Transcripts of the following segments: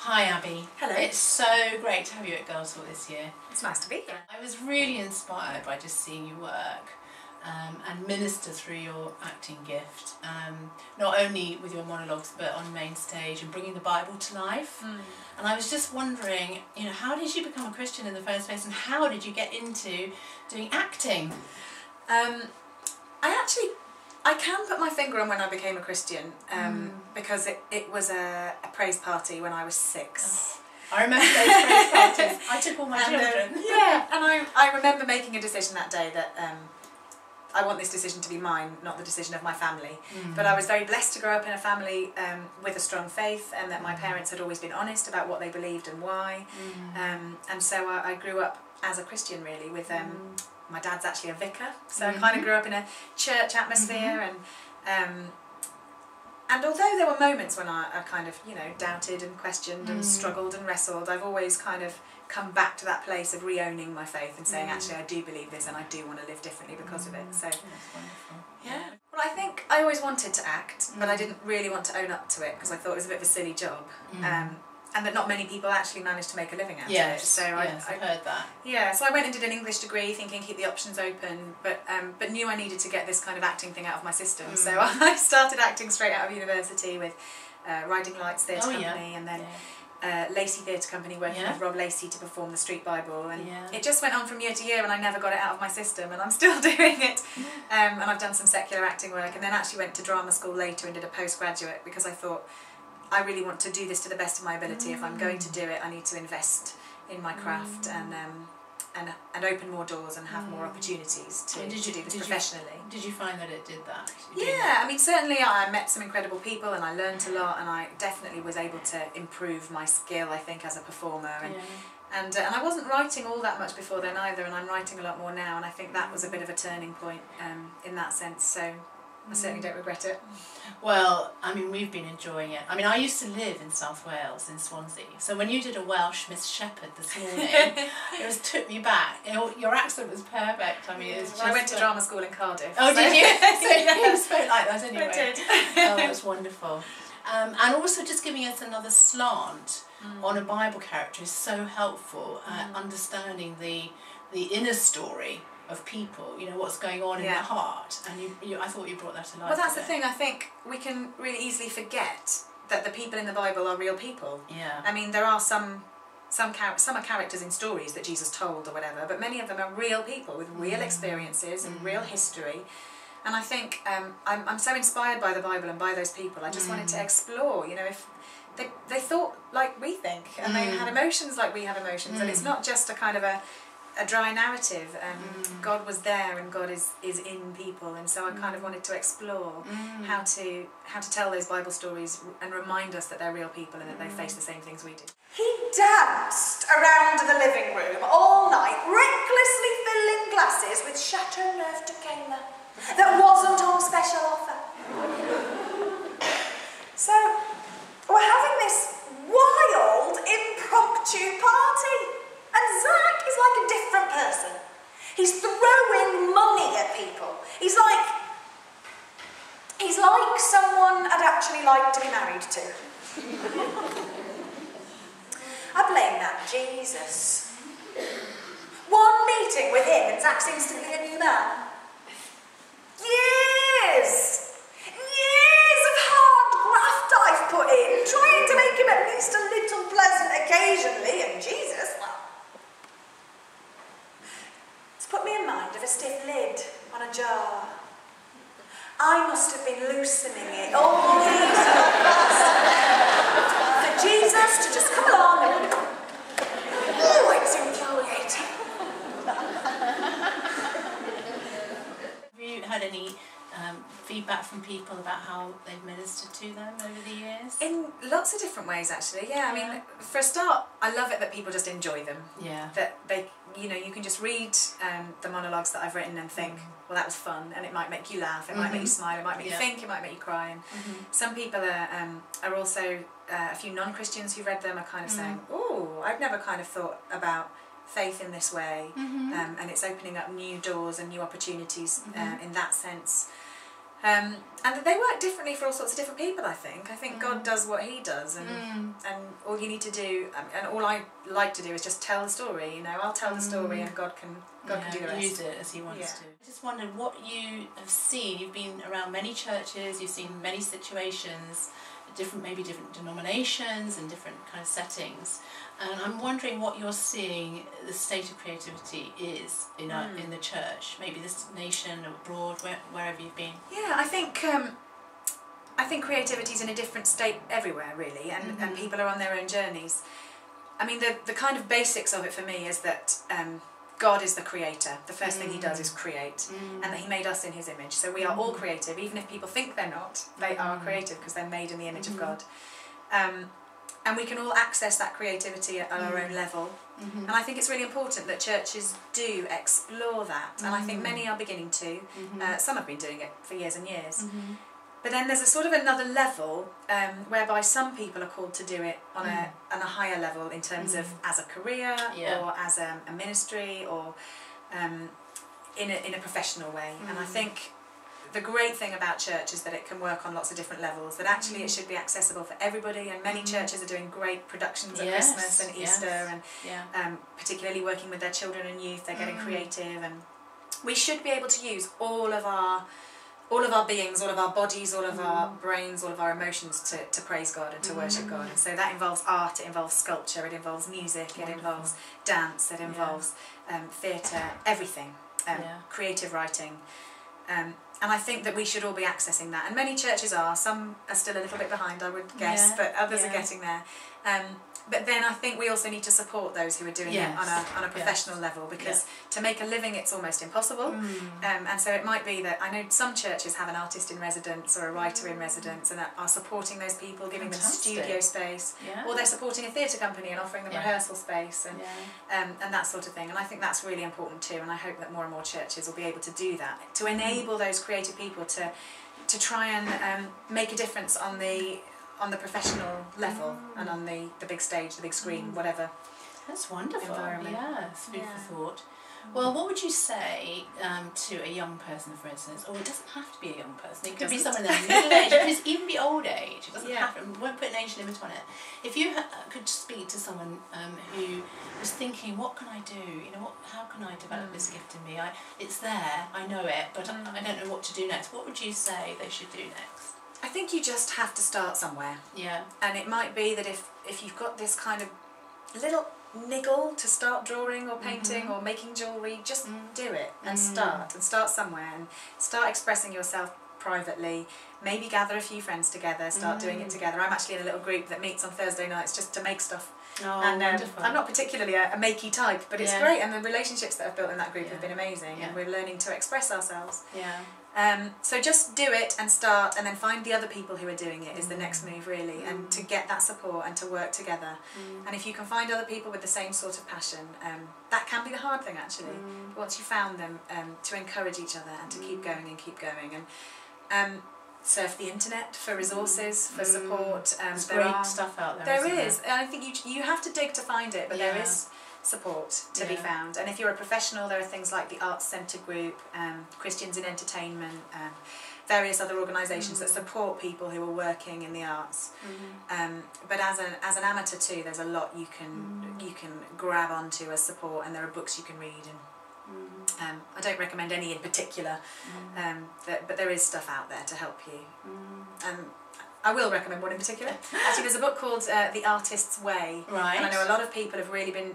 Hi Abby. Hello. It's so great to have you at Girls Talk this year. It's nice to be here. I was really inspired by just seeing you work and minister through your acting gift, not only with your monologues but on main stage and bringing the Bible to life. And I was just wondering, how did you become a Christian in the first place, and how did you get into doing acting? I can put my finger on when I became a Christian, because it was a praise party when I was 6. Oh, I remember those praise parties. I took all my children. And I remember making a decision that day that I want this decision to be mine, not the decision of my family. But I was very blessed to grow up in a family with a strong faith, and that my parents had always been honest about what they believed and why. And so I grew up as a Christian, really, with my dad's actually a vicar, so I kind of grew up in a church atmosphere, and although there were moments when I kind of doubted and questioned and struggled and wrestled, I've always kind of come back to that place of re-owning my faith and saying, actually, I do believe this and I do want to live differently because of it. So That's wonderful. yeah. Well, I think I always wanted to act, but I didn't really want to own up to it because I thought it was a bit of a silly job. And that not many people actually manage to make a living out of it. So I've heard that. Yeah, so I went and did an English degree thinking keep the options open, but knew I needed to get this kind of acting thing out of my system. So I started acting straight out of university with Riding Lights Theatre Company, and then Lacey Theatre Company, working with Rob Lacey to perform the Street Bible, and it just went on from year to year, and I never got it out of my system, and I'm still doing it. And I've done some secular acting work, and then actually went to drama school later and did a postgraduate, because I thought, I really want to do this to the best of my ability. If I'm going to do it, I need to invest in my craft and open more doors and have more opportunities to do this professionally. Did you find that it did that? Yeah, I mean, certainly I met some incredible people and I learned a lot, and I definitely was able to improve my skill, I think, as a performer. And I wasn't writing all that much before then either, and I'm writing a lot more now, and I think that was a bit of a turning point in that sense. So I certainly don't regret it. Well, I mean, we've been enjoying it. I mean, I used to live in South Wales, in Swansea. So when you did a Welsh Miss Shepherd this morning, it took me back. Your accent was perfect. I mean, I went to drama school in Cardiff. Oh, so. did you? So you spoke like that anyway. I did. Oh, that was wonderful. And also just giving us another slant on a Bible character is so helpful. Understanding the inner story of people, what's going on in their heart, and I thought you brought that to life. Well, that's the thing. I think we can really easily forget that the people in the Bible are real people. Yeah. I mean, there are some are characters in stories that Jesus told or whatever, but many of them are real people with real experiences and real history. And I think I'm so inspired by the Bible and by those people. I just wanted to explore, if they thought like we think, and they had emotions like we have emotions, and it's not just a kind of a dry narrative. God was there, and God is in people, and so I kind of wanted to explore how to tell those Bible stories and remind us that they're real people and that they face the same things we do. He danced around the living room all night, recklessly filling glasses with Chateau Neuf Tequila that wasn't on special offer. So we're having this wild impromptu party. And Zach is like a different person. He's throwing money at people. He's like someone I'd actually like to be married to. I blame that Jesus. One meeting with him and Zach's instantly a new man. Years of hard graft I've put in, trying to make him at least a little pleasant occasionally, and Jesus, well, put me in mind of a stiff lid on a jar. I must have been loosening it all these months for Jesus to just come along and let's enjoy it. Have you had any feedback from people about how they've ministered to them over the years? In lots of different ways, actually. Yeah, I mean, for a start, I love it that people just enjoy them. Yeah. That they, you can just read the monologues that I've written and think, well, that was fun, and it might make you laugh, it might make you smile, it might make you think, it might make you cry. And some people are also, a few non-Christians who read them are kind of saying, oh, I've never kind of thought about faith in this way, and it's opening up new doors and new opportunities in that sense. And they work differently for all sorts of different people, I think. I think God does what he does, and all you need to do, and all I like to do is just tell the story, you know. I'll tell the story and God can do the rest. Use it as he wants to. I just wondered what you have seen. You've been around many churches, you've seen many situations, maybe different denominations and different kind of settings. And I'm wondering what you're seeing the state of creativity is in the church, maybe this nation or abroad, wherever you've been. Yeah, I think creativity is in a different state everywhere, really, and people are on their own journeys. I mean, the kind of basics of it for me is that God is the creator. The first thing he does is create, and that he made us in his image. So we are all creative, even if people think they're not. They are creative because they're made in the image of God. And we can all access that creativity at our own level. And I think it's really important that churches do explore that. And I think many are beginning to. Some have been doing it for years and years. But then there's a sort of another level whereby some people are called to do it on a higher level in terms of as a career or as a ministry or in a professional way. And I think the great thing about church is that it can work on lots of different levels, that actually it should be accessible for everybody, and many churches are doing great productions at Christmas and Easter and particularly working with their children and youth. They're getting creative, and we should be able to use all of our beings, all of our bodies, all of our brains, all of our emotions to praise God and to worship God. And so that involves art, it involves sculpture, it involves music, it involves dance, it involves theatre, everything, creative writing. And I think that we should all be accessing that. And many churches are. Some are still a little bit behind, I would guess, but others are getting there. But then I think we also need to support those who are doing it on a professional level, because to make a living it's almost impossible. And so it might be that, I know some churches have an artist in residence or a writer in residence and are supporting those people, giving them studio space, or they're supporting a theatre company and offering them rehearsal space and that sort of thing. And I think that's really important too, and I hope that more and more churches will be able to do that, to enable those creative people to try and make a difference on the professional level and on the big stage, the big screen, whatever. That's wonderful. Yeah, it's food for thought. Well, what would you say to a young person, for instance, or it doesn't have to be a young person, it could be someone in their middle age, it could even be old age, it doesn't have to, we won't put an age limit on it. If you could speak to someone who was thinking, what can I do, you know, how can I develop this gift in me, it's there, I know it, but I don't know what to do next, what would you say they should do next? I think you just have to start somewhere. Yeah. And it might be that if you've got this kind of little niggle to start drawing or painting or making jewellery, just do it and start somewhere and start expressing yourself privately. Maybe gather a few friends together, start doing it together. I'm actually in a little group that meets on Thursday nights just to make stuff. And I'm not particularly a makey type, but it's great, and the relationships that I've built in that group have been amazing, and we're learning to express ourselves. So just do it and start, and then find the other people who are doing it is the next move, really, and to get that support and to work together. And if you can find other people with the same sort of passion, that can be the hard thing, actually. Once you found them, to encourage each other and to keep going and keep going. And surf the internet for resources, for support. There's great stuff out there. There is. And I think you have to dig to find it, but there is support to be found. And if you're a professional, there are things like the Arts Centre Group, Christians in Entertainment, various other organisations that support people who are working in the arts. But as an amateur too, there's a lot you can grab onto as support, and there are books you can read. And I don't recommend any in particular, but there is stuff out there to help you. I will recommend one in particular. Actually, there's a book called The Artist's Way. Right. And I know a lot of people have really been,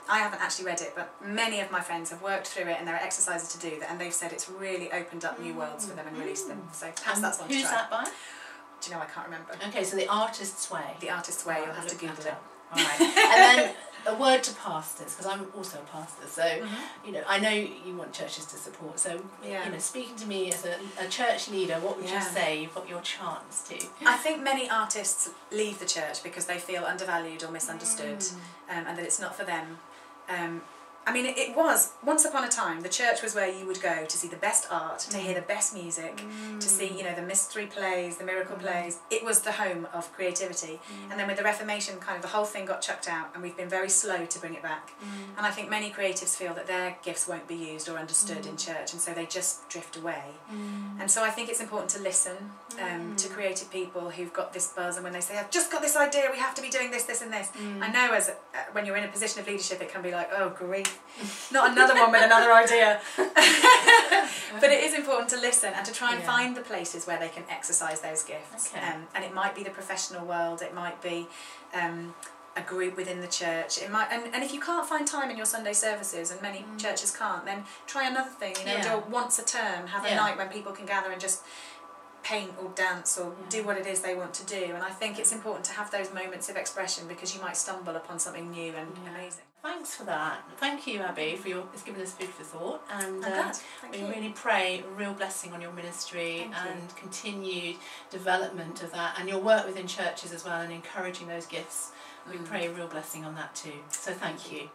I haven't actually read it, but many of my friends have worked through it, and there are exercises to do that, and they've said it's really opened up new worlds for them and released them. So perhaps that's one to try. Who's that by? Do you know, I can't remember. Okay, so The Artist's Way. The Artist's Way, you'll have to Google it. Alright. And then a word to pastors, because I'm also a pastor, so you know, I know you want churches to support, so you know, speaking to me as a church leader, what would you say you've got your chance to? I think many artists leave the church because they feel undervalued or misunderstood, and that it's not for them. I mean, it was, once upon a time, the church was where you would go to see the best art, to hear the best music, to see, you know, the mystery plays, the miracle plays. It was the home of creativity. And then with the Reformation, kind of the whole thing got chucked out, and we've been very slow to bring it back. And I think many creatives feel that their gifts won't be used or understood in church, and so they just drift away. And so I think it's important to listen to creative people who've got this buzz, and when they say, I've just got this idea, we have to be doing this, this and this. I know as when you're in a position of leadership, it can be like, oh, grief. Not another one with another idea. But it is important to listen and to try and find the places where they can exercise those gifts. And it might be the professional world, it might be a group within the church. It might, and if you can't find time in your Sunday services, and many churches can't, then try another thing. You know, do once a term, have a night when people can gather and just paint or dance or do what it is they want to do. And I think it's important to have those moments of expression, because you might stumble upon something new and amazing. Thanks for that. Thank you, Abby, for it's given us food for thought. And we you. really pray a real blessing on your ministry and continued development of that, and your work within churches as well, and encouraging those gifts. We pray a real blessing on that too. So thank you.